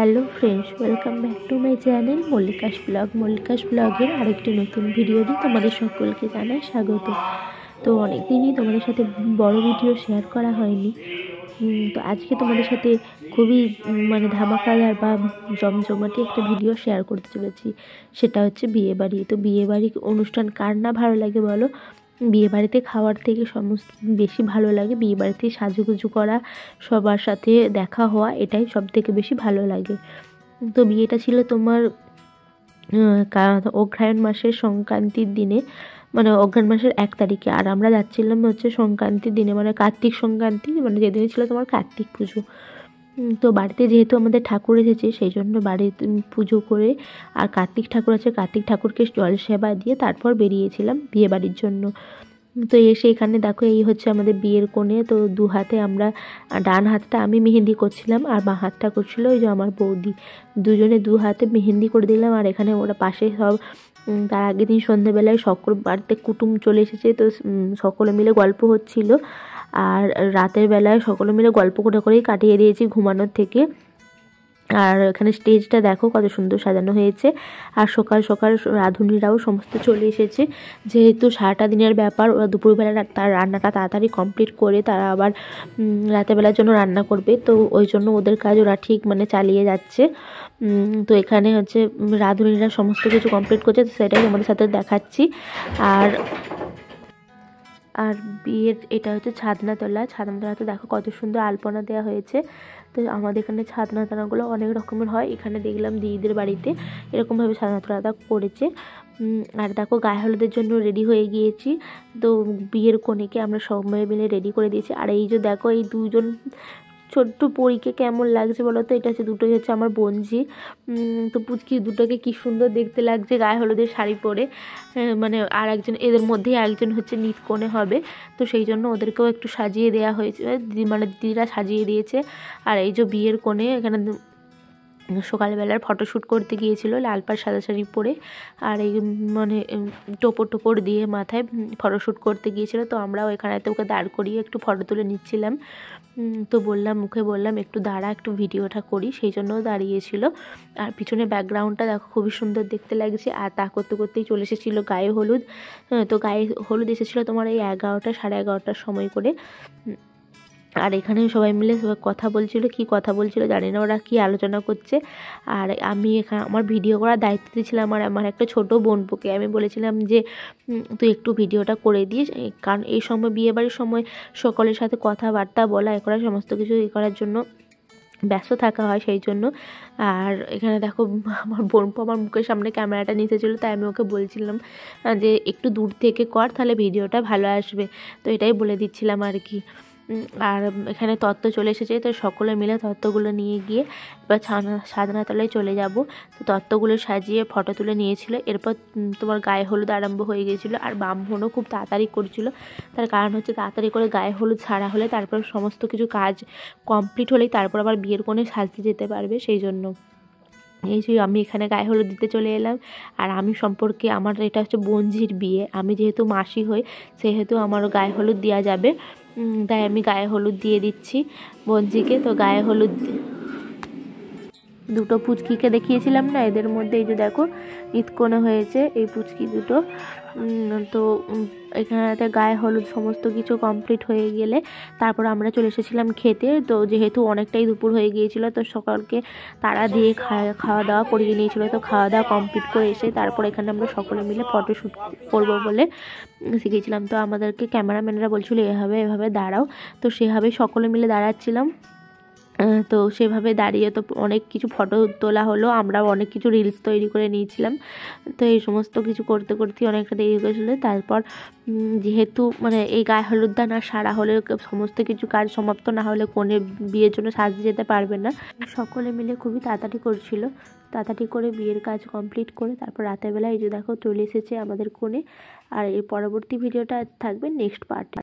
Hello friends, welcome back to my channel Mallika's blog. Mallika's ব্লগের আরেকটি নতুন ভিডিও দিয়ে তোমাদের সকলকে জানাই স্বাগত। তো অনেক দিনই তোমাদের সাথে বড় ভিডিও শেয়ার করা হয়নি। তো আজকে তোমাদের সাথে খুবই ধামাকাদার বা জমজমাটি একটা ভিডিও শেয়ার করতে চলেছি। সেটা হচ্ছে বিয়েবাড়ি। তো বিয়েবাড়ি অনুষ্ঠান কার না ভালো লাগে বলো? বিয়েবাড়িতে খাওয়ার থেকে সমস্ত বেশি ভালো লাগে বিয়েবাড়িতে সাজুগুজু করা, সবার সাথে দেখা হওয়া, এটাই সব থেকে বেশি ভালো লাগে। তো বিয়েটা ছিল তোমার অগ্রহায়ণ মাসের সংক্রান্তির দিনে, অগ্রহায়ণ মাসের 1 তারিখে। আর আমরা যাচ্ছিলাম হচ্ছে সংক্রান্তির দিনে, কার্তিক সংক্রান্তি, যেদিনে ছিল তোমার কার্তিক পুজো। তো বাড়িতে যেহেতু আমাদের ঠাকুর এসেছে, সেই জন্য বাড়িতে পুজো করে আর কার্তিক ঠাকুর আছে, কার্তিক ঠাকুরকে জল সেবা দিয়ে তারপর বেরিয়েছিলাম বিয়ে বাড়ির জন্য। তো এসে এখানে দেখো, এই হচ্ছে আমাদের বিয়ের কোণে। তো দু হাতে আমরা, ডান হাতটা আমি মেহেন্দি করছিলাম আর বাঁ হাতটা করছিল ওই যে আমার বৌদি। দুজনে দু হাতে মেহেন্দি করে দিলাম। আর এখানে ওরা পাশে সব, তার আগের দিন সন্ধ্যেবেলায় সকল বাড়িতে কুটুম চলে এসেছে, তো সকলে মিলে গল্প হচ্ছিল। আর রাতের বেলায় সকলে মিলে গল্প করেই কাটিয়ে দিয়েছি ঘুমানোর থেকে। আর এখানে স্টেজটা দেখো কত সুন্দর সাজানো হয়েছে। আর সকাল সকাল রাঁধুনিরাও সমস্ত চলে এসেছে, যেহেতু সারাটা দিনের ব্যাপার। ওরা দুপুরবেলা তার রান্নাটা তাড়াতাড়ি কমপ্লিট করে তারা আবার রাতেরবেলার জন্য রান্না করবে। তো ওই জন্য ওদের কাজ ওরা ঠিক চালিয়ে যাচ্ছে। তো এখানে হচ্ছে রাঁধুনিরা সমস্ত কিছু কমপ্লিট করছে, সেটাই আমাদের সাথে দেখাচ্ছি। আর বিয়ের এটা হচ্ছে ছাদনাতলাতে দেখো কত সুন্দর আলপনা দেওয়া হয়েছে। তো আমাদের এখানে ছাদনাতলাগুলো অনেক রকমের হয়। এখানে দেখলাম দিদিদের বাড়িতে এরকমভাবে ছাদনাতলাটা করেছে। আর দেখো, গায়ে হলুদের জন্য রেডি হয়ে গিয়েছি। তো বিয়ের কনেকে আমরা সবাই মিলে রেডি করে দিয়েছি। আর এই যে দেখো, এই দুজন ছোট্ট পরীকে কেমন লাগছে বলো তো? এটা হচ্ছে, দুটোই হচ্ছে আমার বোনঝি। তো পুচকি দুটোকে কি সুন্দর দেখতে লাগছে গায়ে হলুদের শাড়ি পরে। আর একজন, এদের মধ্যেই একজন হচ্ছে নিতকনে হবে, তো সেই জন্য ওদেরকেও একটু সাজিয়ে দেওয়া হয়েছে। দিদিরা সাজিয়ে দিয়েছে। আর এই যে বিয়ের কোণে এখানে সকালবেলার ফটোশ্যুট করতে গিয়েছিল লাল পাড় সাদা শাড়ি পরে। আর এই টোপর দিয়ে মাথায় ফটোশ্যুট করতে গিয়েছিল। তো আমরাও এখানেতে ওকে দাঁড় করিয়ে একটু ফটো তুলে নিচ্ছিলাম। তো মুখে বললাম একটু দাঁড়া, একটু ভিডিওটা করি, সেই জন্য দাঁড়িয়েছিল। আর পিছনে ব্যাকগ্রাউন্ডটা দেখো খুবই সুন্দর দেখতে লাগছে। আর তা করতে করতেই চলে এসেছিলো গায়ে হলুদ। তো গায়ে হলুদ এসেছিলো তোমার এই 11টা, সাড়ে 11টার সময় করে। আর এখানে সবাই মিলে কথা বলছিল, কি কথা বলছিল জানি না, ওরা কি আলোচনা করছে। আর আমি এখানে আমার ভিডিও করার দায়িত্ব দিয়েছিলাম আমার একটা ছোট বোনপোকে। আমি বলেছিলাম যে তুই একটু ভিডিওটা করে দিস, কারণ এই সময় বিয়েবাড়ির সময় সকলের সাথে কথাবার্তা বলা করা সমস্ত কিছু করার জন্য ব্যস্ত থাকা হয়, সেই জন্য। আর এখানে দেখো, আমার বোনপো আমার মুখের সামনে ক্যামেরাটা নিতে ছিল, তাই আমি ওকে বলছিলাম যে একটু দূর থেকে কর, তাহলে ভিডিওটা ভালো আসবে। তো এটাই বলে দিচ্ছিলাম আর কি। আর এখানে তত্ত্ব চলে এসেছে, তো সকলে মিলে তত্ত্বগুলো নিয়ে গিয়ে এবার ছাদনাতলায় চলে যাব। তো তত্ত্বগুলো সাজিয়ে ফটো তুলে নিয়েছিল। এরপর তোমার গায়ে হলুদ আরম্ভ হয়ে গিয়েছিলো। আর ব্রাহ্মণও খুব তাড়াতাড়ি করছিল, তার কারণ হচ্ছে তাড়াতাড়ি করে গায়ে হলুদ ছাড়া হলে তারপর সমস্ত কিছু কাজ কমপ্লিট হলেই তারপর আবার বিয়ের কোণে সাজতে যেতে পারবে, সেই জন্য। এই যে আমি এখানে গায়ে হলুদ দিতে চলে এলাম। আর আমি সম্পর্কে, আমার এটা হচ্ছে বোনঝির বিয়ে, আমি যেহেতু মাসি হই সেহেতু আমার গায়ে হলুদ দেওয়া যাবে, তাই আমি গায়ে হলুদ দিয়ে দিচ্ছি বোনঝিকে। তো গায়ে হলুদ দুটো পুচকিকে দেখিয়েছিলাম না, এদের মধ্যে এই যে দেখো ইতকোনা হয়েছে এই পুচকি দুটো। তো এখানে গায়ে হলুদ সমস্ত কিছু কমপ্লিট হয়ে গেলে তারপর আমরা চলে এসেছিলাম খেতে। তো যেহেতু অনেকটাই দুপুর হয়ে গিয়েছিল, তো সকালকে তারা দিয়ে খাওয়া দাওয়া করিয়ে নিয়েছিল। তো খাওয়া দাওয়া কমপ্লিট করে এসে তারপর এখানে আমরা সকলে মিলে ফটোশ্যুট করবো বলে শিখেছিলাম। তো আমাদেরকে ক্যামেরাম্যানরা বলছিল এভাবে দাঁড়াও, তো সেভাবেই সকলে মিলে দাঁড়াচ্ছিলাম। তো সেভাবে দাঁড়িয়ে তো অনেক কিছু ফটো তোলা হলো, আমরাও অনেক কিছু রিলস তৈরি করে নিয়েছিলাম। তো এই সমস্ত কিছু করতে করতেই অনেকটা দেরি হয়েছিলো। তারপর যেহেতু এই গায়ে হলুদটা না সারা হলে, সমস্ত কিছু কাজ সমাপ্ত না হলে কনে বিয়ের জন্য সাজতে যেতে পারবে না। সকলে মিলে খুবই তাড়াতাড়ি করছিল, তাড়াতাড়ি করে বিয়ের কাজ কমপ্লিট করে তারপর রাতের বেলা এই যে দেখো চলে এসেছে আমাদের কোণে। আর এর পরবর্তী ভিডিওটা থাকবে নেক্সট পার্টে।